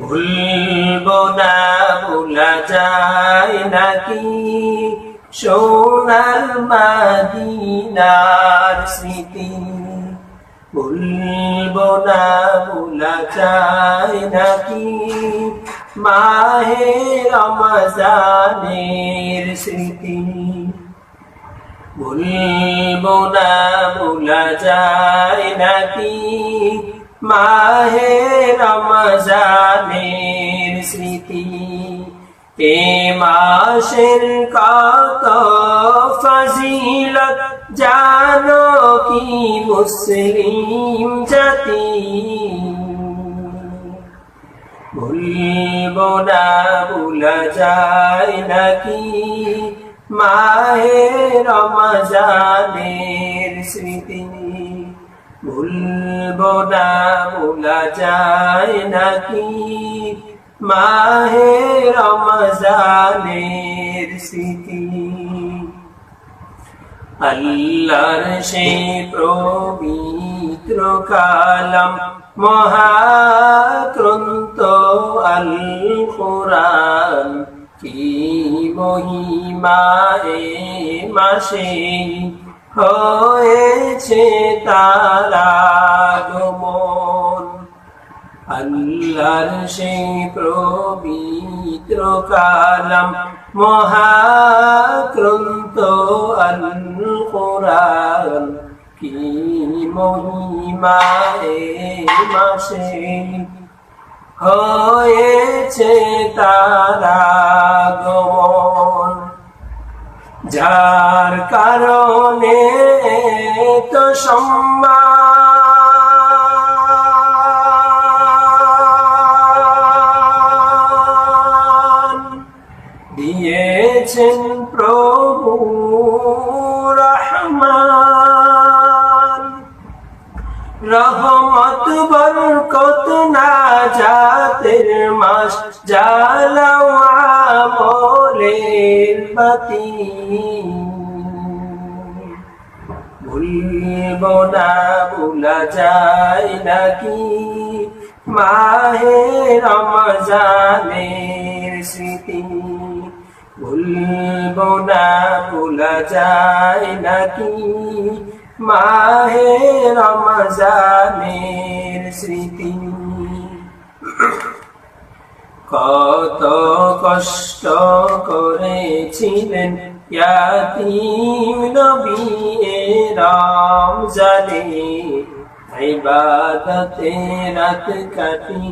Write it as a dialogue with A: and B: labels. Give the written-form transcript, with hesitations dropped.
A: ভুলবো না ভোলা যায় নাকি সোনার মদিনার স্মৃতি। ভুলবো না ভোলা যায় নাকি মাহে রমজানের স্মৃতি। ভুলবো না ভোলা যায় নাকি মাহে রমজানের স্মৃতি। এ মাসের কত ফজিলত জানো কি মুসলিম জাতি। ভুলবো না ভোলা যায় নাকি মাহে রমজানের স্মৃতি। ভুলবো না ভোলা যায় নাকি মাহে রমজানের স্মৃতি। আল্লাহর সেই পবিত্র কালাম মহাগ্রন্থ আল কোরআন কি মহিমা এ মাসে হয়েছে তার আগমন। আল্লাহর সেই পবিত্র কালাম মহাগ্রন্থ আল কোরআন কি মহিমা এ মাসে হয়েছে তার আগমন। যার কারণে তো সম্মান দিয়েছেন প্রভু রহমান। রহমত বরকত নাজাতের মাস জ্বালাও আমলের বাতি। ভুলবো না ভোলা যায় নাকি মাহে রমজানের স্মৃতি। ভুলবো না ভোলা যায় নাকি মাহে রমজানের স্মৃতি। কত কষ্ট করেছিলেন ইয়াতীম নবী রমজানে, ইবাদতে রাত কাটি